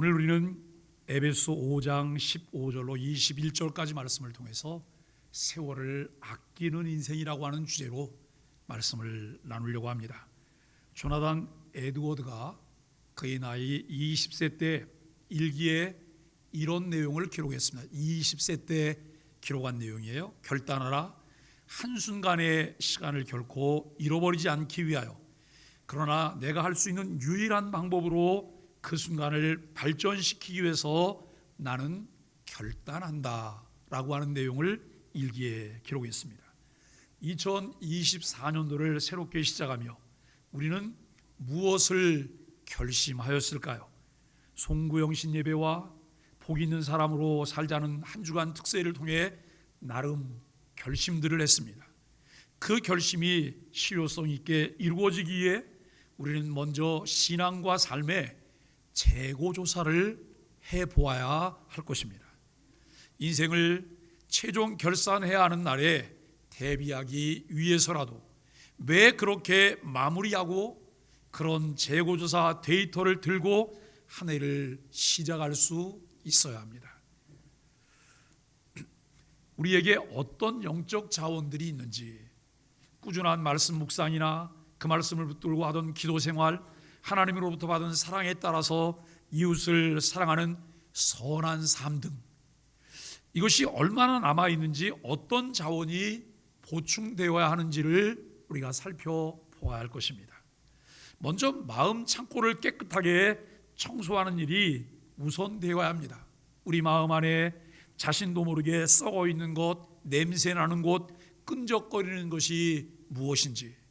오늘 우리는 에베소 5장 15절로 21절까지 말씀을 통해서 세월을 아끼는 인생이라고 하는 주제로 말씀을 나누려고 합니다. 조나단 에드워드가 그의 나이 20세 때 일기에 이런 내용을 기록했습니다. 20세 때 기록한 내용이에요. 결단하라. 한순간의 시간을 결코 잃어버리지 않기 위하여, 그러나 내가 할 수 있는 유일한 방법으로 그 순간을 발전시키기 위해서 나는 결단한다 라고 하는 내용을 일기에 기록했습니다. 2024년도를 새롭게 시작하며 우리는 무엇을 결심하였을까요? 송구영신 예배와 복 있는 사람으로 살자는 한 주간 특세를 통해 나름 결심들을 했습니다. 그 결심이 실효성 있게 이루어지기 위해 우리는 먼저 신앙과 삶의 재고조사를 해보아야 할 것입니다. 인생을 최종 결산해야 하는 날에 대비하기 위해서라도 왜 그렇게 마무리하고 그런 재고조사 데이터를 들고 한 해를 시작할 수 있어야 합니다. 우리에게 어떤 영적 자원들이 있는지, 꾸준한 말씀 묵상이나 그 말씀을 붙들고 하던 기도 생활, 하나님으로부터 받은 사랑에 따라서 이웃을 사랑하는 선한 삶 등 이것이 얼마나 남아있는지, 어떤 자원이 보충되어야 하는지를 우리가 살펴보아야 할 것입니다. 먼저 마음 창고를 깨끗하게 청소하는 일이 우선되어야 합니다. 우리 마음 안에 자신도 모르게 썩어 있는 것, 냄새나는 것, 끈적거리는 것이 무엇인지,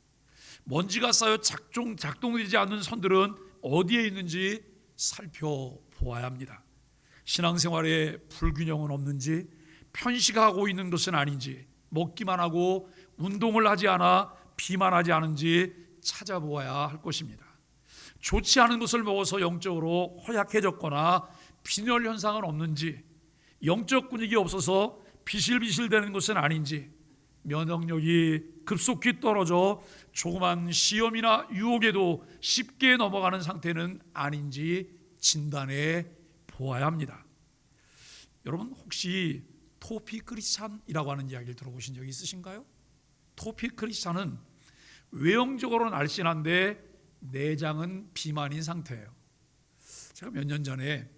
먼지가 쌓여 작동되지 않는 선들은 어디에 있는지 살펴보아야 합니다. 신앙생활에 불균형은 없는지, 편식하고 있는 것은 아닌지, 먹기만 하고 운동을 하지 않아 비만하지 않은지 찾아보아야 할 것입니다. 좋지 않은 것을 먹어서 영적으로 허약해졌거나 빈혈 현상은 없는지, 영적 근육이 없어서 비실비실대는 것은 아닌지, 면역력이 급속히 떨어져 조그만 시험이나 유혹에도 쉽게 넘어가는 상태는 아닌지 진단해 보아야 합니다. 여러분, 혹시 토피 크리스찬이라고 하는 이야기를 들어보신 적이 있으신가요? 토피 크리스찬은 외형적으로는 날씬한데 내장은 비만인 상태예요. 제가 몇 년 전에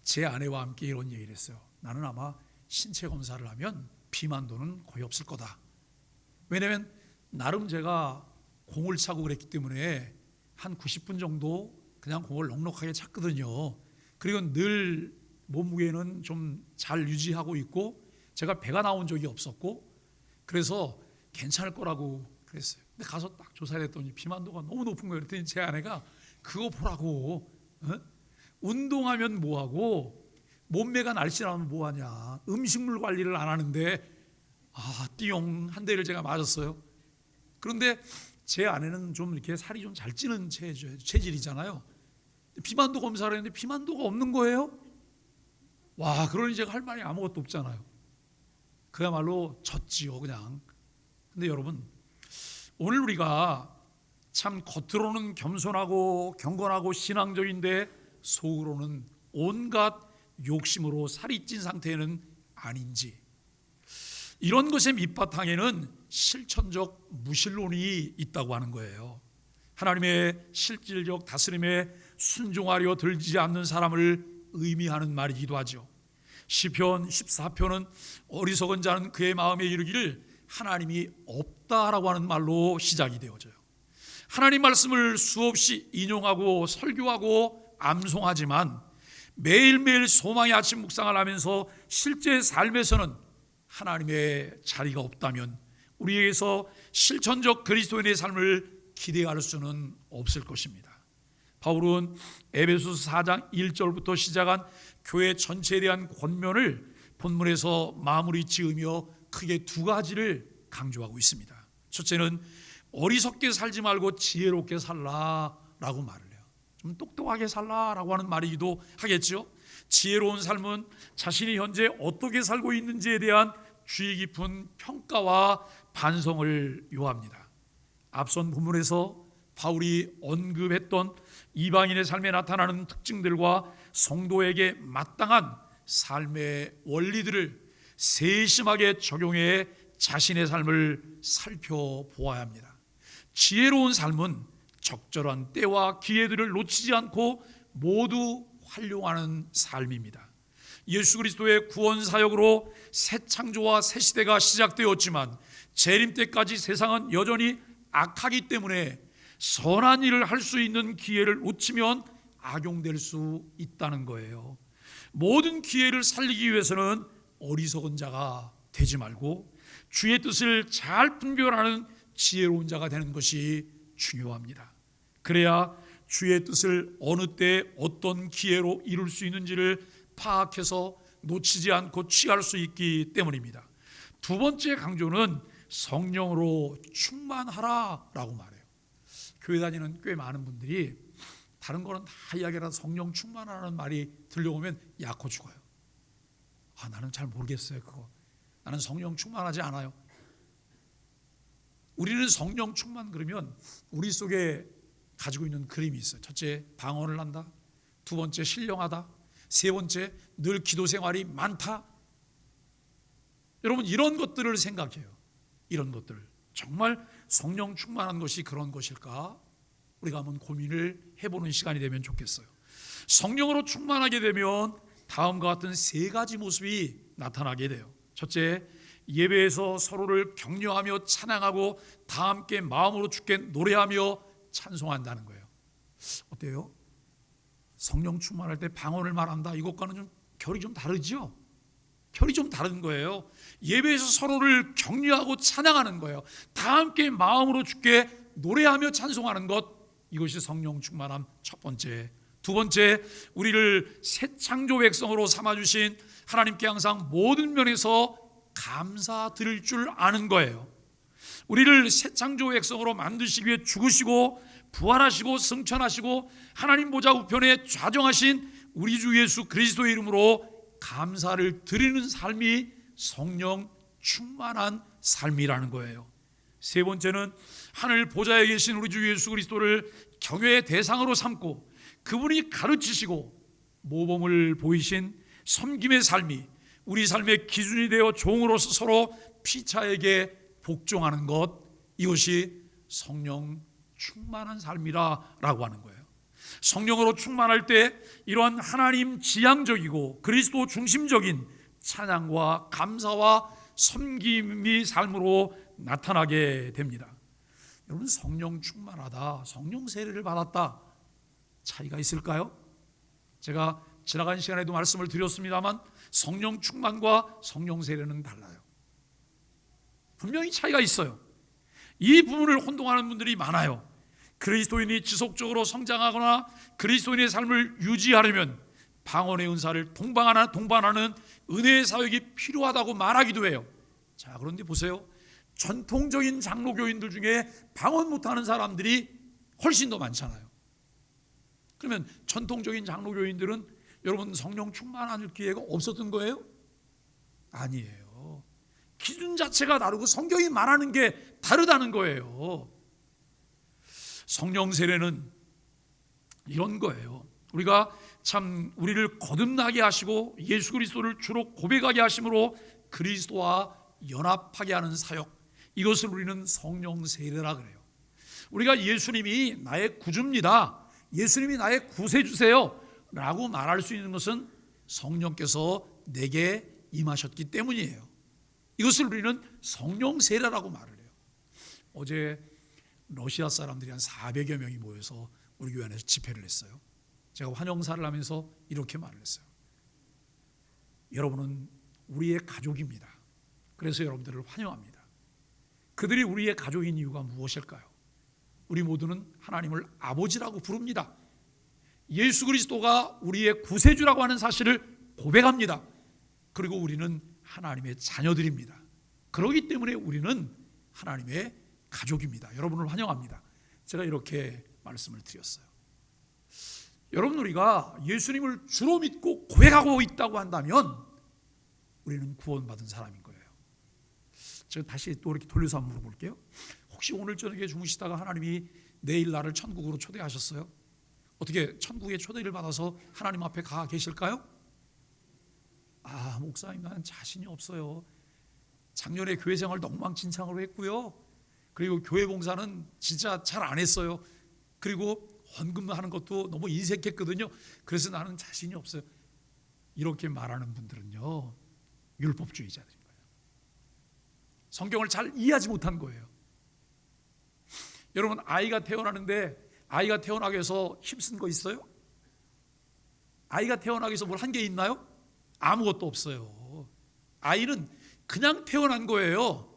제 아내와 함께 이런 얘기를 했어요. 나는 아마 신체 검사를 하면 비만도는 거의 없을 거다. 왜냐하면 나름 제가 공을 차고 그랬기 때문에 한 90분 정도 그냥 공을 넉넉하게 찼거든요. 그리고 늘 몸무게는 좀 잘 유지하고 있고, 제가 배가 나온 적이 없었고, 그래서 괜찮을 거라고 그랬어요. 근데 가서 딱 조사를 했더니 비만도가 너무 높은 거예요. 그랬더니 제 아내가 그거 보라고, 운동하면 뭐하고 몸매가 날씬하면 뭐하냐, 음식물 관리를 안 하는데, 띠용 한 대를 제가 맞았어요. 그런데 제 아내는 좀 이렇게 살이 좀 잘 찌는 체질이잖아요. 비만도 검사를 했는데 비만도가 없는 거예요. 와, 그러니 제가 할 말이 아무것도 없잖아요. 그야말로 졌지요, 그냥. 근데 여러분, 오늘 우리가 참 겉으로는 겸손하고 경건하고 신앙적인데 속으로는 온갖 욕심으로 살이 찐 상태는 아닌지, 이런 것의 밑바탕에는 실천적 무신론이 있다고 하는 거예요. 하나님의 실질적 다스림에 순종하려 들지 않는 사람을 의미하는 말이기도 하죠. 시편 14편은 어리석은 자는 그의 마음에 이르기를 하나님이 없다라고 하는 말로 시작이 되어져요. 하나님 말씀을 수없이 인용하고 설교하고 암송하지만 매일매일 소망의 아침 묵상을 하면서 실제 삶에서는 하나님의 자리가 없다면 우리에게서 실천적 그리스도인의 삶을 기대할 수는 없을 것입니다. 바울은 에베소서 4장 1절부터 시작한 교회 전체에 대한 권면을 본문에서 마무리 지으며 크게 두 가지를 강조하고 있습니다. 첫째는 어리석게 살지 말고 지혜롭게 살라라고 말을 해요. 좀 똑똑하게 살라라고 하는 말이기도 하겠죠. 지혜로운 삶은 자신이 현재 어떻게 살고 있는지에 대한 주의 깊은 평가와 반성을 요합니다. 앞선 본문에서 바울이 언급했던 이방인의 삶에 나타나는 특징들과 성도에게 마땅한 삶의 원리들을 세심하게 적용해 자신의 삶을 살펴보아야 합니다. 지혜로운 삶은 적절한 때와 기회들을 놓치지 않고 모두 활용하는 삶입니다. 예수 그리스도의 구원 사역으로 새 창조와 새 시대가 시작되었지만 재림 때까지 세상은 여전히 악하기 때문에 선한 일을 할 수 있는 기회를 놓치면 악용될 수 있다는 거예요. 모든 기회를 살리기 위해서는 어리석은 자가 되지 말고 주의 뜻을 잘 분별하는 지혜로운 자가 되는 것이 중요합니다. 그래야 주의 뜻을 어느 때 어떤 기회로 이룰 수 있는지를 파악해서 놓치지 않고 취할 수 있기 때문입니다. 두 번째 강조는 성령으로 충만하라라고 말해요. 교회 다니는 꽤 많은 분들이 다른 거는 다 이야기하라 성령 충만하라는 말이 들려오면 약호 죽어요. 나는 잘 모르겠어요. 그거 나는 성령 충만하지 않아요. 우리는 성령 충만 그러면 우리 속에 가지고 있는 그림이 있어요. 첫째, 방언을 한다. 두 번째, 신령하다. 세 번째, 늘 기도 생활이 많다. 여러분 이런 것들을 생각해요. 이런 것들 정말 성령 충만한 것이 그런 것일까? 우리가 한번 고민을 해보는 시간이 되면 좋겠어요. 성령으로 충만하게 되면 다음과 같은 세 가지 모습이 나타나게 돼요. 첫째, 예배에서 서로를 격려하며 찬양하고 다 함께 마음으로 주께 노래하며 찬송한다는 거예요. 어때요? 성령 충만할 때 방언을 말한다. 이것과는 좀 결이 좀 다르죠? 결이 좀 다른 거예요. 예배에서 서로를 격려하고 찬양하는 거예요. 다 함께 마음으로 주께 노래하며 찬송하는 것, 이것이 성령 충만함 첫 번째. 두 번째, 우리를 새 창조 백성으로 삼아주신 하나님께 항상 모든 면에서 감사드릴 줄 아는 거예요. 우리를 새 창조 백성으로 만드시기 위해 죽으시고 부활하시고 승천하시고 하나님 보좌 우편에 좌정하신 우리 주 예수 그리스도의 이름으로 감사를 드리는 삶이 성령 충만한 삶이라는 거예요. 세 번째는 하늘 보좌에 계신 우리 주 예수 그리스도를 경외의 대상으로 삼고 그분이 가르치시고 모범을 보이신 섬김의 삶이 우리 삶의 기준이 되어 종으로서 서로 피차에게 복종하는 것, 이것이 성령 충만한 삶이라고 하는 거예요. 성령으로 충만할 때 이러한 하나님 지향적이고 그리스도 중심적인 찬양과 감사와 섬김이 삶으로 나타나게 됩니다. 여러분 성령 충만하다, 성령 세례를 받았다, 차이가 있을까요? 제가 지나간 시간에도 말씀을 드렸습니다만 성령 충만과 성령 세례는 달라요. 분명히 차이가 있어요. 이 부분을 혼동하는 분들이 많아요. 그리스도인이 지속적으로 성장하거나 그리스도인의 삶을 유지하려면 방언의 은사를 동반하는 은혜의 사역이 필요하다고 말하기도 해요. 자, 그런데 보세요. 전통적인 장로교인들 중에 방언 못하는 사람들이 훨씬 더 많잖아요. 그러면 전통적인 장로교인들은 여러분 성령 충만할 기회가 없었던 거예요? 아니에요. 기준 자체가 다르고 성경이 말하는 게 다르다는 거예요. 성령 세례는 이런 거예요. 우리가 참 우리를 거듭나게 하시고 예수 그리스도를 주로 고백하게 하심으로 그리스도와 연합하게 하는 사역, 이것을 우리는 성령 세례라 그래요. 우리가 예수님이 나의 구주입니다, 예수님이 나의 구세주세요 라고 말할 수 있는 것은 성령께서 내게 임하셨기 때문이에요. 이것을 우리는 성령 세례라고 말을 해요. 어제 러시아 사람들이 한 400여 명이 모여서 우리 교회 안에서 집회를 했어요. 제가 환영사를 하면서 이렇게 말을 했어요. 여러분은 우리의 가족입니다. 그래서 여러분들을 환영합니다. 그들이 우리의 가족인 이유가 무엇일까요? 우리 모두는 하나님을 아버지라고 부릅니다. 예수 그리스도가 우리의 구세주라고 하는 사실을 고백합니다. 그리고 우리는 하나님의 자녀들입니다. 그렇기 때문에 우리는 하나님의 가족입니다. 여러분을 환영합니다. 제가 이렇게 말씀을 드렸어요. 여러분, 우리가 예수님을 주로 믿고 고백하고 있다고 한다면 우리는 구원받은 사람인 거예요. 제가 다시 또 이렇게 돌려서 한번 물어볼게요. 혹시 오늘 저녁에 주무시다가 하나님이 내일 나를 천국으로 초대하셨어요? 어떻게 천국에 초대를 받아서 하나님 앞에 가 계실까요? 목사님, 나는 자신이 없어요. 작년에 교회 생활 엉망진창으로 했고요. 그리고 교회 봉사는 진짜 잘 안 했어요. 그리고 헌금하는 것도 너무 인색했거든요. 그래서 나는 자신이 없어요. 이렇게 말하는 분들은요, 율법주의자들인 거예요. 성경을 잘 이해하지 못한 거예요. 여러분, 아이가 태어나는데 아이가 태어나기 위해서 힘쓴 거 있어요? 아이가 태어나기 위해서 뭘 한 게 있나요? 아무것도 없어요. 아이는 그냥 태어난 거예요.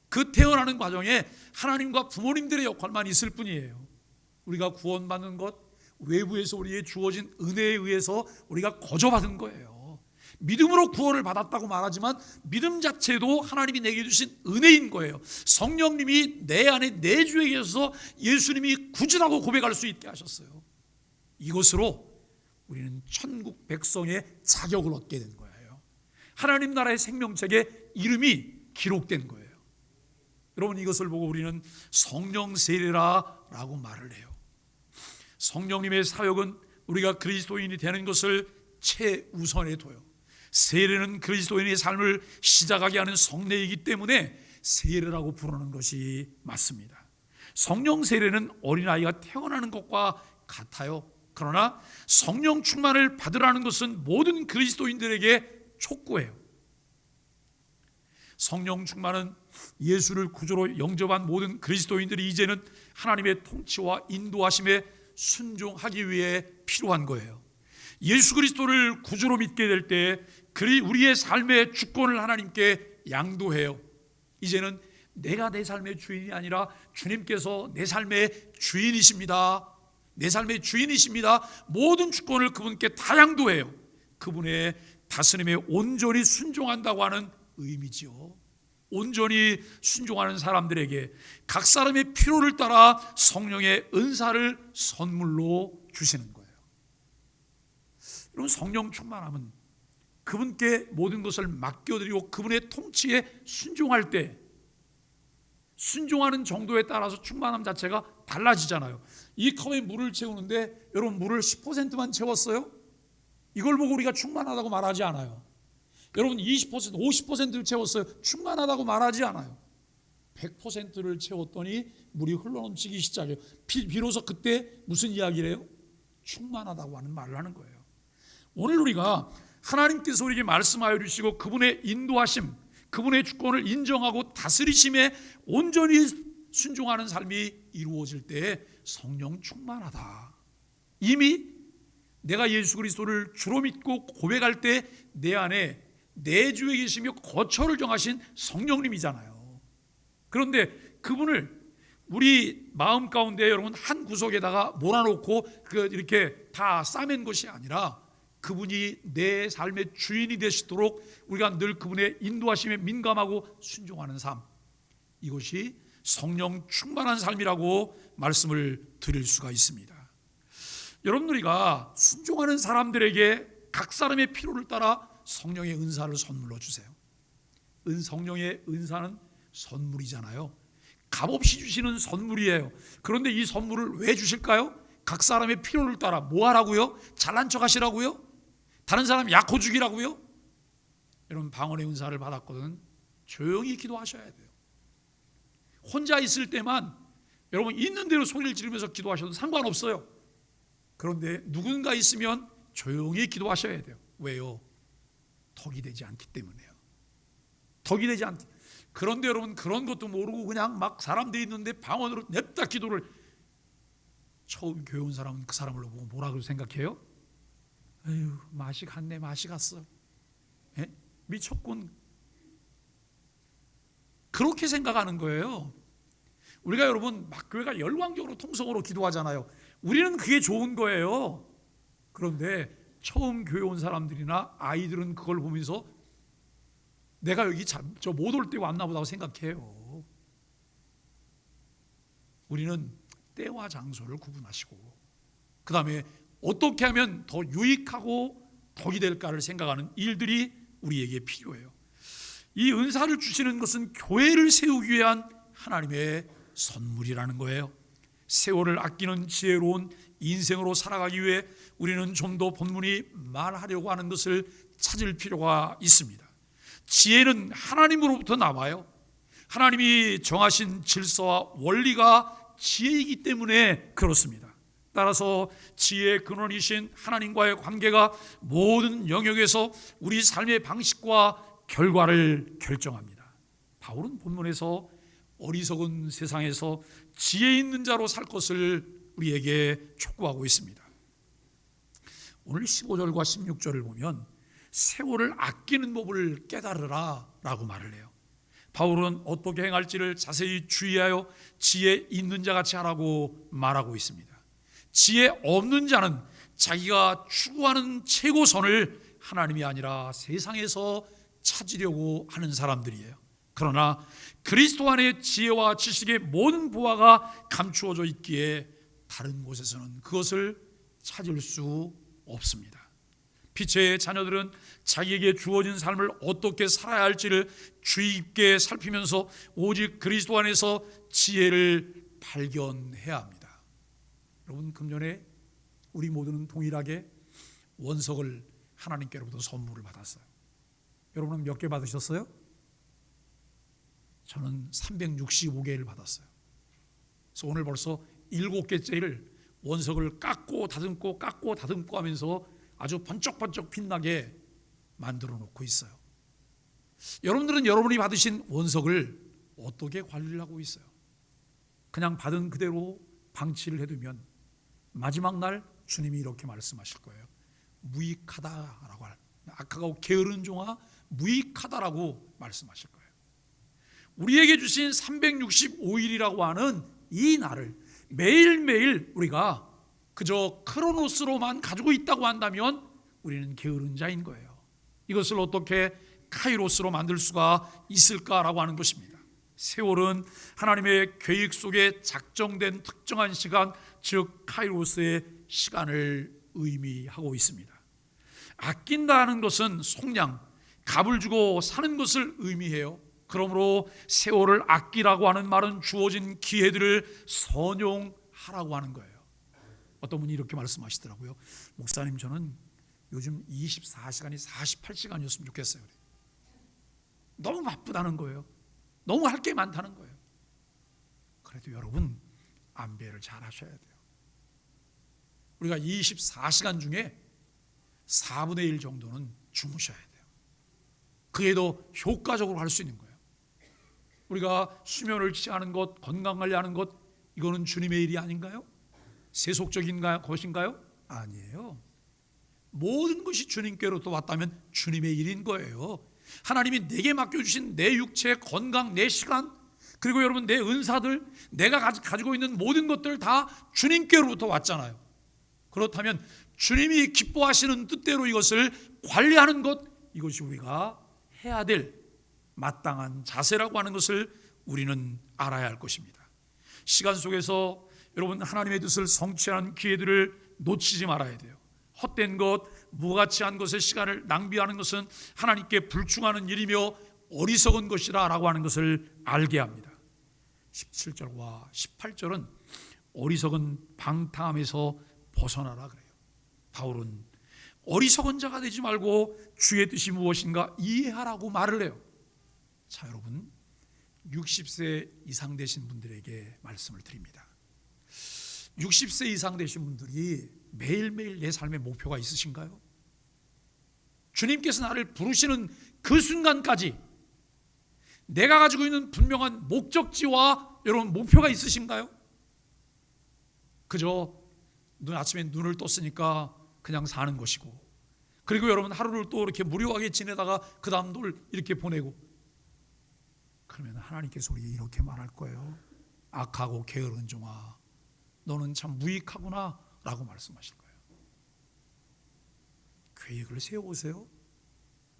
그 태어나는 과정에 하나님과 부모님들의 역할만 있을 뿐이에요. 우리가 구원받는 것, 외부에서 우리에게 주어진 은혜에 의해서 우리가 거저받은 거예요. 믿음으로 구원을 받았다고 말하지만 믿음 자체도 하나님이 내게 주신 은혜인 거예요. 성령님이 내 안에 내주에 계셔서 예수님이 구주라고 고백할 수 있게 하셨어요. 이것으로 우리는 천국 백성의 자격을 얻게 된 거예요. 하나님 나라의 생명책에 이름이 기록된 거예요. 여러분, 이것을 보고 우리는 성령 세례라라고 말을 해요. 성령님의 사역은 우리가 그리스도인이 되는 것을 최우선에 둬요. 세례는 그리스도인의 삶을 시작하게 하는 성례이기 때문에 세례라고 부르는 것이 맞습니다. 성령 세례는 어린아이가 태어나는 것과 같아요. 그러나 성령 충만을 받으라는 것은 모든 그리스도인들에게 촉구해요. 성령 충만은 예수를 구주로 영접한 모든 그리스도인들이 이제는 하나님의 통치와 인도하심에 순종하기 위해 필요한 거예요. 예수 그리스도를 구주로 믿게 될 때 우리의 삶의 주권을 하나님께 양도해요. 이제는 내가 내 삶의 주인이 아니라 주님께서 내 삶의 주인이십니다. 내 삶의 주인이십니다. 모든 주권을 그분께 다 양도해요. 그분의 다스림에 온전히 순종한다고 하는 의미지요. 온전히 순종하는 사람들에게 각 사람의 필요를 따라 성령의 은사를 선물로 주시는 거예요. 여러분, 성령 충만함은 그분께 모든 것을 맡겨드리고 그분의 통치에 순종할 때 순종하는 정도에 따라서 충만함 자체가 달라지잖아요. 이 컵에 물을 채우는데 여러분, 물을 10%만 채웠어요? 이걸 보고 우리가 충만하다고 말하지 않아요. 여러분, 20%, 50%를 채웠어요? 충만하다고 말하지 않아요. 100%를 채웠더니 물이 흘러넘치기 시작해요. 비로소 그때 무슨 이야기를 해요? 충만하다고 하는 말을 하는 거예요. 오늘 우리가 하나님께서 우리에게 말씀하여 주시고 그분의 인도하심, 그분의 주권을 인정하고 다스리심에 온전히 순종하는 삶이 이루어질 때 성령 충만하다. 이미 내가 예수 그리스도를 주로 믿고 고백할 때 내 안에 내주에 계시며 거처를 정하신 성령님이잖아요. 그런데 그분을 우리 마음 가운데 여러분 한 구석에다가 몰아놓고 이렇게 다 싸맨 것이 아니라 그분이 내 삶의 주인이 되시도록 우리가 늘 그분의 인도하심에 민감하고 순종하는 삶, 이것이 성령 충만한 삶이라고 말씀을 드릴 수가 있습니다. 여러분, 우리가 순종하는 사람들에게 각 사람의 필요를 따라 성령의 은사를 선물로 주세요. 성령의 은사는 선물이잖아요. 값없이 주시는 선물이에요. 그런데 이 선물을 왜 주실까요? 각 사람의 필요를 따라. 뭐 하라고요? 잘난 척 하시라고요? 다른 사람 약호 죽이라고요? 여러분, 방언의 은사를 받았거든 조용히 기도하셔야 돼요. 혼자 있을 때만 여러분 있는 대로 소리를 지르면서 기도하셔도 상관없어요. 그런데 누군가 있으면 조용히 기도하셔야 돼요. 왜요? 덕이 되지 않기 때문에요. 덕이 되지 않기. 그런데 여러분, 그런 것도 모르고 그냥 막 사람들이 있는데 방언으로 냅다 기도를. 처음 교회 온 사람은 그 사람을 보고 뭐라고 생각해요? 에휴, 맛이 갔네, 맛이 갔어. 에? 미쳤군. 그렇게 생각하는 거예요. 우리가 여러분 막 교회가 열광적으로 통성으로 기도하잖아요. 우리는 그게 좋은 거예요. 그런데 처음 교회 온 사람들이나 아이들은 그걸 보면서 내가 여기 저 못 올 때 왔나 보다고 생각해요. 우리는 때와 장소를 구분하시고 그 다음에 어떻게 하면 더 유익하고 덕이 될까를 생각하는 일들이 우리에게 필요해요. 이 은사를 주시는 것은 교회를 세우기 위한 하나님의 선물이라는 거예요. 세월을 아끼는 지혜로운 인생으로 살아가기 위해 우리는 좀 더 본문이 말하려고 하는 것을 찾을 필요가 있습니다. 지혜는 하나님으로부터 나와요. 하나님이 정하신 질서와 원리가 지혜이기 때문에 그렇습니다. 따라서 지혜의 근원이신 하나님과의 관계가 모든 영역에서 우리 삶의 방식과 결과를 결정합니다. 바울은 본문에서 어리석은 세상에서 지혜 있는 자로 살 것을 우리에게 촉구하고 있습니다. 오늘 15절과 16절을 보면 세월을 아끼는 법을 깨달으라 라고 말을 해요. 바울은 어떻게 행할지를 자세히 주의하여 지혜 있는 자같이 하라고 말하고 있습니다. 지혜 없는 자는 자기가 추구하는 최고선을 하나님이 아니라 세상에서 찾으려고 하는 사람들이에요. 그러나 그리스도 안에 지혜와 지식의 모든 보화가 감추어져 있기에 다른 곳에서는 그것을 찾을 수 없습니다. 빛의 자녀들은 자기에게 주어진 삶을 어떻게 살아야 할지를 주의 깊게 살피면서 오직 그리스도 안에서 지혜를 발견해야 합니다. 여러분, 금년에 우리 모두는 동일하게 원석을 하나님께로부터 선물을 받았어요. 여러분은 몇 개 받으셨어요? 저는 365개를 받았어요. 그래서 오늘 벌써 7개째를 원석을 깎고 다듬고 하면서 아주 번쩍번쩍 빛나게 만들어 놓고 있어요. 여러분들은 여러분이 받으신 원석을 어떻게 관리를 하고 있어요? 그냥 받은 그대로 방치를 해두면 마지막 날 주님이 이렇게 말씀하실 거예요. 무익하다라고 악하고 게으른 종아 무익하다라고 말씀하실 거예요. 우리에게 주신 365일이라고 하는 이 날을 매일매일 우리가 그저 크로노스로만 가지고 있다고 한다면 우리는 게으른 자인 거예요. 이것을 어떻게 카이로스로 만들 수가 있을까라고 하는 것입니다. 세월은 하나님의 계획 속에 작정된 특정한 시간, 즉 카이로스의 시간을 의미하고 있습니다. 아낀다는 것은 속량, 값을 주고 사는 것을 의미해요. 그러므로 세월을 아끼라고 하는 말은 주어진 기회들을 선용하라고 하는 거예요. 어떤 분이 이렇게 말씀하시더라고요. 목사님, 저는 요즘 24시간이 48시간이었으면 좋겠어요. 너무 바쁘다는 거예요. 너무 할 게 많다는 거예요. 그래도 여러분, 안배를 잘 하셔야 돼요. 우리가 24시간 중에 4분의 1 정도는 주무셔야 돼요. 그게 더 효과적으로 할 수 있는 거예요. 우리가 수면을 취하는 것, 건강관리하는 것, 이거는 주님의 일이 아닌가요? 세속적인 것인가요? 아니에요. 모든 것이 주님께로부터 왔다면 주님의 일인 거예요. 하나님이 내게 맡겨주신 내 육체, 건강, 내 시간, 그리고 여러분 내 은사들, 내가 가지고 있는 모든 것들 다 주님께로부터 왔잖아요. 그렇다면 주님이 기뻐하시는 뜻대로 이것을 관리하는 것, 이것이 우리가 해야 될 마땅한 자세라고 하는 것을 우리는 알아야 할 것입니다. 시간 속에서 여러분 하나님의 뜻을 성취하는 기회들을 놓치지 말아야 돼요. 헛된 것, 무가치한 것에 시간을 낭비하는 것은 하나님께 불충하는 일이며 어리석은 것이라 라고 하는 것을 알게 합니다. 17절과 18절은 어리석은 방탕함에서 벗어나라 그래요. 바울은 어리석은 자가 되지 말고 주의 뜻이 무엇인가 이해하라고 말을 해요. 자, 여러분 60세 이상 되신 분들에게 말씀을 드립니다. 60세 이상 되신 분들이 매일매일 내 삶의 목표가 있으신가요? 주님께서 나를 부르시는 그 순간까지 내가 가지고 있는 분명한 목적지와 여러분 목표가 있으신가요? 그저 아침에 눈을 떴으니까 그냥 사는 것이고, 그리고 여러분 하루를 또 이렇게 무료하게 지내다가 그 다음 또 이렇게 보내고, 그러면 하나님께서 우리에게 이렇게 말할 거예요. 악하고 게으른 종아, 너는 참 무익하구나 라고 말씀하실 거예요. 계획을 세워보세요.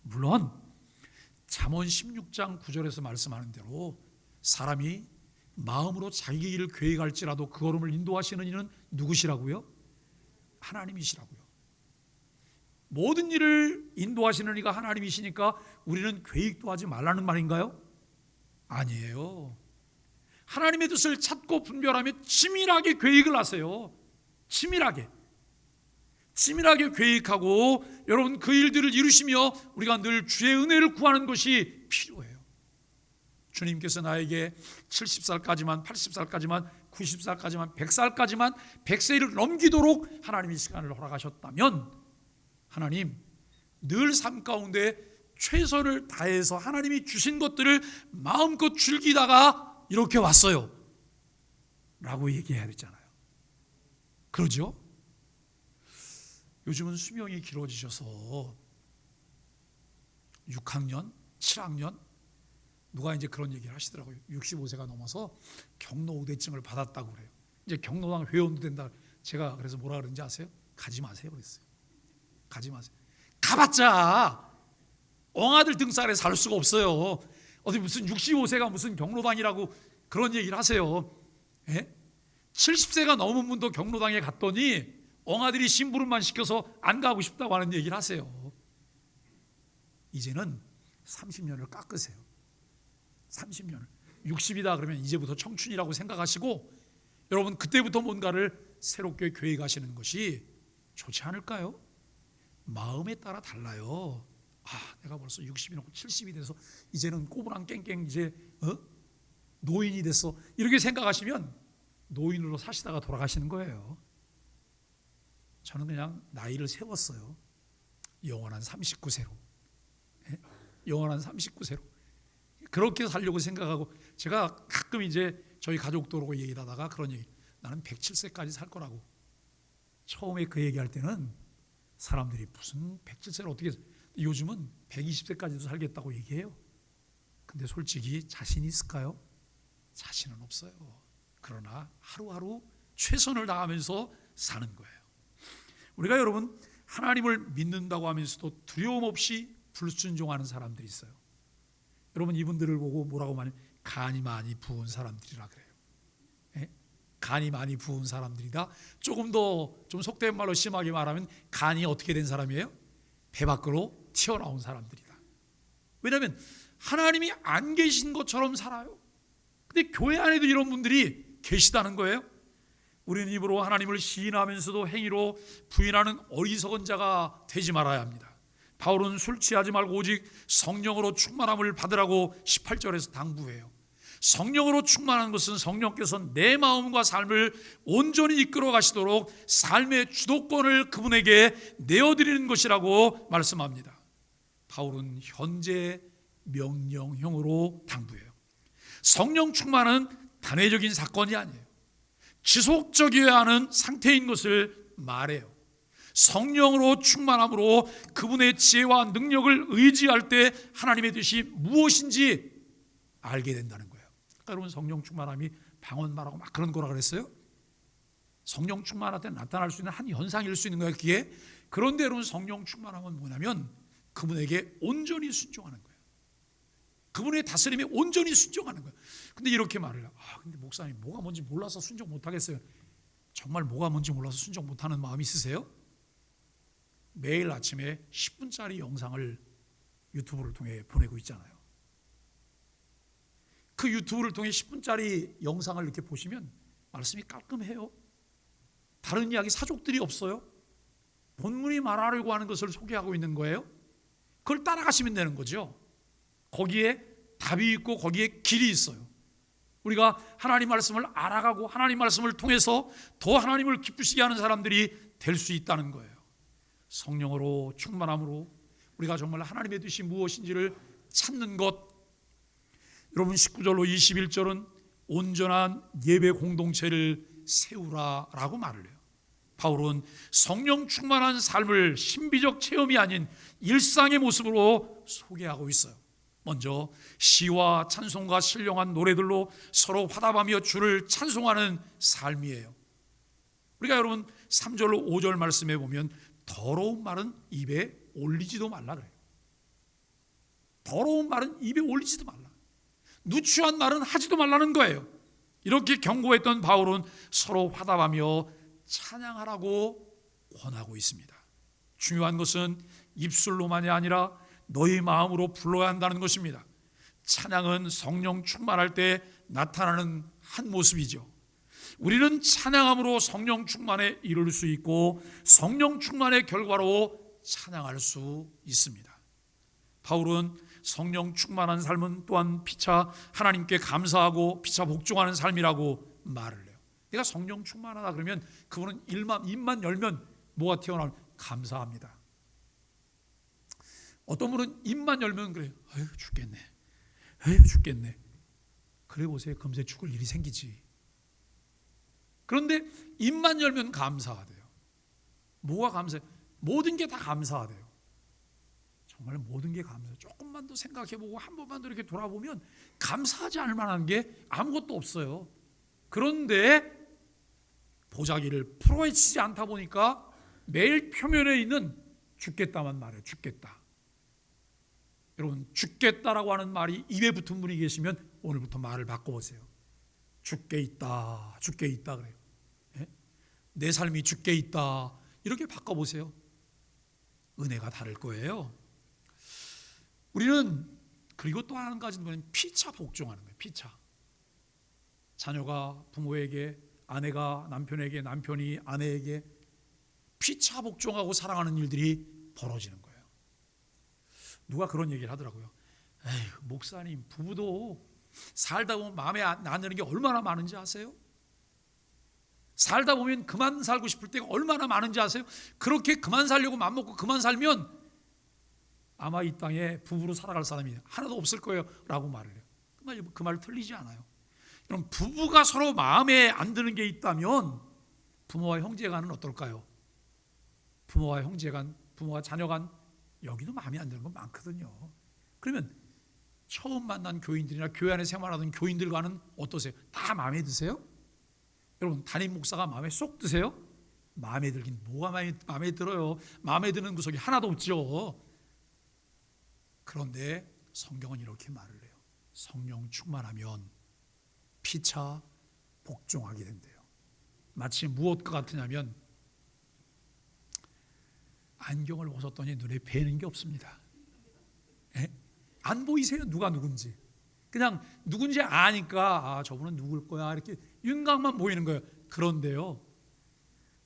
물론 잠언 16장 9절에서 말씀하는 대로 사람이 마음으로 자기 일을 계획할지라도 그 걸음을 인도하시는 이는 누구시라고요? 하나님이시라고요. 모든 일을 인도하시는 이가 하나님이시니까 우리는 계획도 하지 말라는 말인가요? 아니에요. 하나님의 뜻을 찾고 분별하며 치밀하게 계획을 하세요. 치밀하게 계획하고 여러분 그 일들을 이루시며 우리가 늘 주의 은혜를 구하는 것이 필요해요. 주님께서 나에게 70살까지만, 80살까지만, 90살까지만, 100살까지만, 100세를 넘기도록 하나님이 시간을 허락하셨다면 하나님 늘 삶 가운데 최선을 다해서 하나님이 주신 것들을 마음껏 즐기다가 이렇게 왔어요 라고 얘기해야 되잖아요. 그러죠? 요즘은 수명이 길어지셔서 6학년, 7학년 누가 이제 그런 얘기를 하시더라고요. 65세가 넘어서 경로 우대증을 받았다고 그래요. 이제 경로당 회원도 된다. 제가 그래서 뭐라 그런지 아세요? 가지 마세요 그랬어요. 가지 마세요. 가봤자 엉아들 등살에 살 수가 없어요. 어디 무슨 65세가 무슨 경로당이라고 그런 얘기를 하세요. 예? 70세가 넘은 분도 경로당에 갔더니 엉아들이 심부름만 시켜서 안 가고 싶다고 하는 얘기를 하세요. 이제는 30년을 깎으세요. 30년을 60이다 그러면 이제부터 청춘이라고 생각하시고 여러분 그때부터 뭔가를 새롭게 계획하시는 것이 좋지 않을까요? 마음에 따라 달라요. 내가 벌써 60이 넘고 70이 돼서 이제는 꼬부랑 깽깽 이제 노인이 됐어 이렇게 생각하시면 노인으로 사시다가 돌아가시는 거예요. 저는 그냥 나이를 세웠어요. 영원한 39세로. 영원한 39세로. 그렇게 살려고 생각하고 제가 가끔 이제 저희 가족도 그러고 얘기를 하다가 그런 얘기, 나는 107세까지 살 거라고. 처음에 그 얘기할 때는 사람들이 무슨 107세를 어떻게, 요즘은 120세까지도 살겠다고 얘기해요. 근데 솔직히 자신이 있을까요? 자신은 없어요. 그러나 하루하루 최선을 다하면서 사는 거예요. 우리가 여러분 하나님을 믿는다고 하면서도 두려움 없이 불순종하는 사람들이 있어요. 여러분 이분들을 보고 뭐라고 말해요? 간이 많이 부은 사람들이라 그래요. 예? 간이 많이 부은 사람들이다. 조금 더 좀 속된 말로 심하게 말하면 간이 어떻게 된 사람이에요? 배 밖으로 튀어나온 사람들이다. 왜냐하면 하나님이 안 계신 것처럼 살아요. 근데 교회 안에도 이런 분들이 계시다는 거예요. 우리는 입으로 하나님을 시인하면서도 행위로 부인하는 어리석은 자가 되지 말아야 합니다. 바울은 술 취하지 말고 오직 성령으로 충만함을 받으라고 18절에서 당부해요. 성령으로 충만한 것은 성령께서 내 마음과 삶을 온전히 이끌어 가시도록 삶의 주도권을 그분에게 내어드리는 것이라고 말씀합니다. 바울은 현재 명령형으로 당부해요. 성령 충만은 단회적인 사건이 아니에요. 지속적이어야 하는 상태인 것을 말해요. 성령으로 충만함으로 그분의 지혜와 능력을 의지할 때 하나님의 뜻이 무엇인지 알게 된다는 거예요. 그러니까 여러분 성령 충만함이 방언말하고 막 그런 거라 그랬어요? 성령 충만할 때 나타날 수 있는 한 현상일 수 있는 거예요. 그게. 그런데 여러분 성령 충만함은 뭐냐면 그분에게 온전히 순종하는 거예요. 그분의 다스림에 온전히 순종하는 거예요. 근데 이렇게 말을 해요. 근데 목사님 뭐가 뭔지 몰라서 순종 못하겠어요. 정말 뭐가 뭔지 몰라서 순종 못하는 마음이 있으세요? 매일 아침에 10분짜리 영상을 유튜브를 통해 보내고 있잖아요. 그 유튜브를 통해 10분짜리 영상을 이렇게 보시면 말씀이 깔끔해요. 다른 이야기 사족들이 없어요. 본문이 말하려고 하는 것을 소개하고 있는 거예요. 그걸 따라가시면 되는 거죠. 거기에 답이 있고 거기에 길이 있어요. 우리가 하나님 말씀을 알아가고 하나님 말씀을 통해서 더 하나님을 기쁘시게 하는 사람들이 될 수 있다는 거예요. 성령으로 충만함으로 우리가 정말 하나님의 뜻이 무엇인지를 찾는 것. 여러분 19절로 21절은 온전한 예배 공동체를 세우라라고 말을 해요. 바울은 성령 충만한 삶을 신비적 체험이 아닌 일상의 모습으로 소개하고 있어요. 먼저 시와 찬송과 신령한 노래들로 서로 화답하며 주를 찬송하는 삶이에요. 우리가 여러분 3절로 5절 말씀에 보면 더러운 말은 입에 올리지도 말라 그래요. 더러운 말은 입에 올리지도 말라. 누추한 말은 하지도 말라는 거예요. 이렇게 경고했던 바울은 서로 화답하며 찬양하라고 권하고 있습니다. 중요한 것은 입술로만이 아니라 너희 마음으로 불러야 한다는 것입니다. 찬양은 성령 충만할 때 나타나는 한 모습이죠. 우리는 찬양함으로 성령 충만에 이룰 수 있고 성령 충만의 결과로 찬양할 수 있습니다. 바울은 성령 충만한 삶은 또한 피차 하나님께 감사하고 피차 복종하는 삶이라고 말을 해요. 내가 성령 충만하다 그러면 그분은 입만 열면 뭐가 튀어나오면 감사합니다. 어떤 분은 입만 열면 그래요. 아유 죽겠네. 아유 죽겠네. 그래 보세요. 금세 죽을 일이 생기지. 그런데 입만 열면 감사하대요. 뭐가 감사해요? 모든 게 다 감사하대요. 정말 모든 게 감사해요. 조금만 더 생각해보고 한 번만 더 이렇게 돌아보면 감사하지 않을 만한 게 아무것도 없어요. 그런데 보자기를 풀어헤치지 않다 보니까 매일 표면에 있는 죽겠다만 말해요. 죽겠다. 여러분 죽겠다라고 하는 말이 입에 붙은 분이 계시면 오늘부터 말을 바꿔보세요. 죽게 있다. 죽게 있다 그래요. 예? 내 삶이 죽게 있다. 이렇게 바꿔보세요. 은혜가 다를 거예요. 우리는 그리고 또 한 가지는 피차 복종하는 거예요. 피차. 자녀가 부모에게, 아내가 남편에게, 남편이 아내에게 피차 복종하고 사랑하는 일들이 벌어지는 거예요. 누가 그런 얘기를 하더라고요. 에휴, 목사님 부부도 살다 보면 마음에 안 드는 게 얼마나 많은지 아세요? 살다 보면 그만 살고 싶을 때가 얼마나 많은지 아세요? 그렇게 그만 살려고 맘먹고 그만 살면 아마 이 땅에 부부로 살아갈 사람이 하나도 없을 거예요 라고 말을 해요. 그 말 틀리지 않아요. 그럼 부부가 서로 마음에 안 드는 게 있다면 부모와 형제간은 어떨까요? 부모와 형제간, 부모와 자녀간 여기도 마음에 안 드는 건 많거든요. 그러면 처음 만난 교인들이나 교회 안에 생활하던 교인들과는 어떠세요? 다 마음에 드세요? 여러분 담임 목사가 마음에 쏙 드세요? 마음에 들긴 뭐가 마음에 들어요? 마음에 드는 구석이 하나도 없죠. 그런데 성경은 이렇게 말을 해요. 성령 충만하면 피차 복종하게 된대요. 마치 무엇과 같으냐면 안경을 벗었더니 눈에 뵈는 게 없습니다. 에? 안 보이세요? 누가 누군지. 그냥 누군지 아니까 저분은 누굴 거야 이렇게 윤곽만 보이는 거예요. 그런데요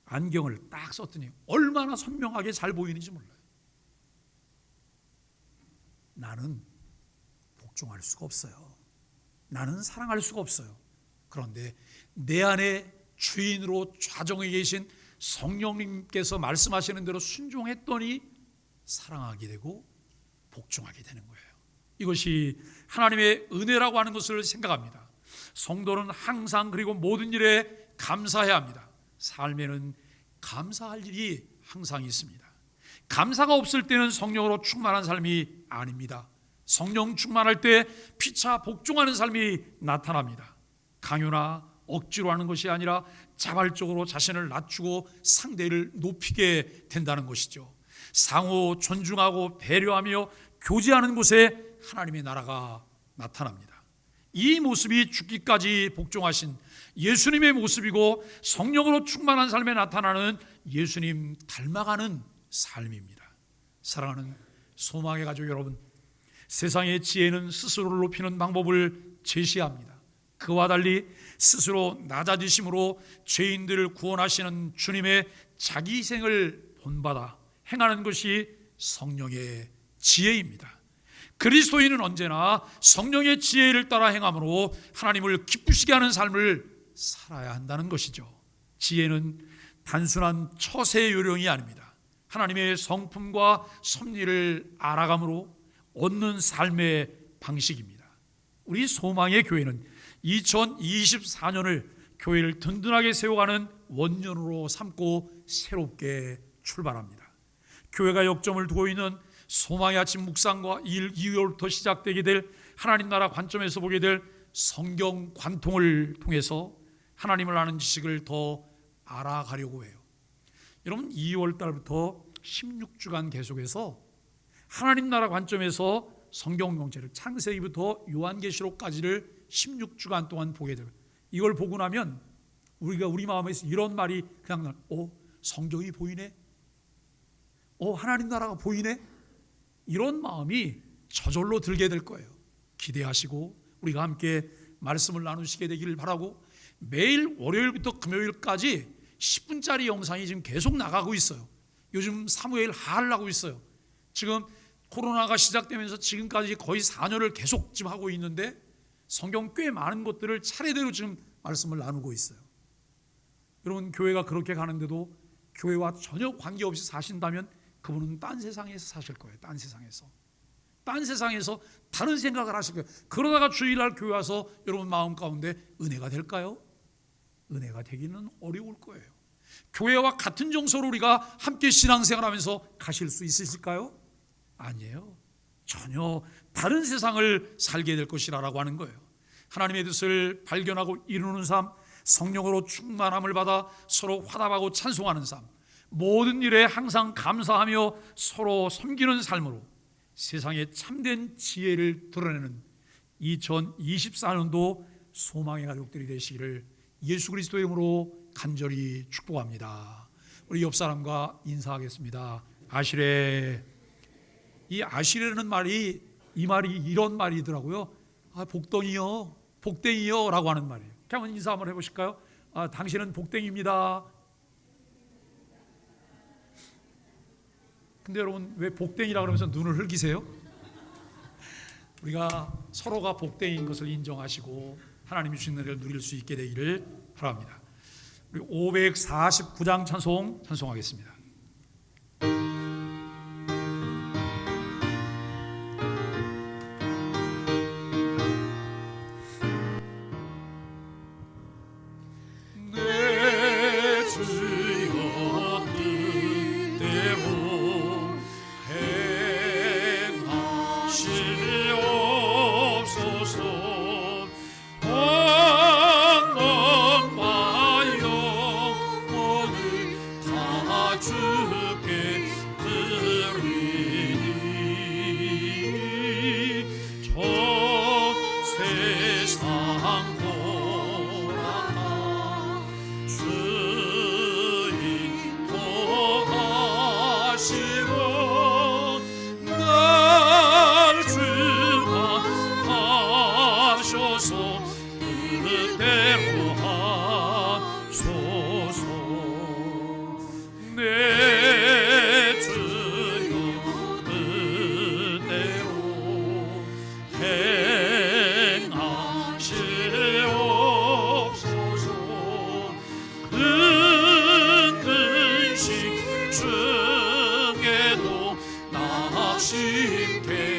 안경을 딱 썼더니 얼마나 선명하게 잘 보이는지 몰라요. 나는 복종할 수가 없어요. 나는 사랑할 수가 없어요. 그런데 내 안에 주인으로 좌정에 계신 성령님께서 말씀하시는 대로 순종했더니 사랑하게 되고 복종하게 되는 거예요. 이것이 하나님의 은혜라고 하는 것을 생각합니다. 성도는 항상 그리고 모든 일에 감사해야 합니다. 삶에는 감사할 일이 항상 있습니다. 감사가 없을 때는 성령으로 충만한 삶이 아닙니다. 성령 충만할 때 피차 복종하는 삶이 나타납니다. 강요나 억지로 하는 것이 아니라 자발적으로 자신을 낮추고 상대를 높이게 된다는 것이죠. 상호 존중하고 배려하며 교제하는 곳에 하나님의 나라가 나타납니다. 이 모습이 죽기까지 복종하신 예수님의 모습이고 성령으로 충만한 삶에 나타나는 예수님 닮아가는 삶입니다. 사랑하는 소망의 가족 여러분, 세상의 지혜는 스스로를 높이는 방법을 제시합니다. 그와 달리 스스로 낮아지심으로 죄인들을 구원하시는 주님의 자기 희생을 본받아 행하는 것이 성령의 지혜입니다. 그리스도인은 언제나 성령의 지혜를 따라 행함으로 하나님을 기쁘시게 하는 삶을 살아야 한다는 것이죠. 지혜는 단순한 처세의 요령이 아닙니다. 하나님의 성품과 섭리를 알아감으로 얻는 삶의 방식입니다. 우리 소망의 교회는 2024년을 교회를 든든하게 세워가는 원년으로 삼고 새롭게 출발합니다. 교회가 역점을 두고 있는 소망의 아침 묵상과 2월부터 시작되게 될 하나님 나라 관점에서 보게 될 성경 관통을 통해서 하나님을 아는 지식을 더 알아가려고 해요. 여러분 2월 달부터 16주간 계속해서 하나님 나라 관점에서 성경 명제를 창세기부터 요한계시록까지를 16주간 동안 보게 돼요. 이걸 보고 나면 우리 마음에서 이런 말이 그냥 성경이 보이네? 하나님 나라가 보이네? 이런 마음이 저절로 들게 될 거예요. 기대하시고 우리가 함께 말씀을 나누시게 되기를 바라고, 매일 월요일부터 금요일까지 10분짜리 영상이 지금 계속 나가고 있어요. 요즘 사무엘 하려고 있어요. 지금 코로나가 시작되면서 지금까지 거의 4년을 계속 지금 하고 있는데 성경 꽤 많은 것들을 차례대로 지금 말씀을 나누고 있어요. 여러분, 교회가 그렇게 가는데도 교회와 전혀 관계없이 사신다면 그분은 딴 세상에서 사실 거예요. 딴 세상에서 다른 생각을 하실 거예요. 그러다가 주일날 교회 와서 여러분 마음 가운데 은혜가 될까요? 은혜가 되기는 어려울 거예요. 교회와 같은 정서로 우리가 함께 신앙생활하면서 가실 수 있으실까요? 아니에요. 전혀 다른 세상을 살게 될 것이라고 하는 거예요. 하나님의 뜻을 발견하고 이루는 삶, 성령으로 충만함을 받아 서로 화답하고 찬송하는 삶, 모든 일에 항상 감사하며 서로 섬기는 삶으로 세상에 참된 지혜를 드러내는 2024년도 소망의 가족들이 되시기를 예수 그리스도의 이름으로 간절히 축복합니다. 우리 옆 사람과 인사하겠습니다. 아시레. 이 아시레라는 말이, 이 말이 이런 말이더라고요. 복덩이요, 복댕이요 라고 하는 말이에요. 한번 인사 한번 해보실까요? 당신은 복댕입니다. 근데 여러분, 왜 복댕이라 그러면서 눈을 흘기세요? 우리가 서로가 복댕인 것을 인정하시고 하나님이 주신 은혜를 누릴 수 있게 되기를 바랍니다. 우리 549장 찬송하겠습니다. 중에도 낙심해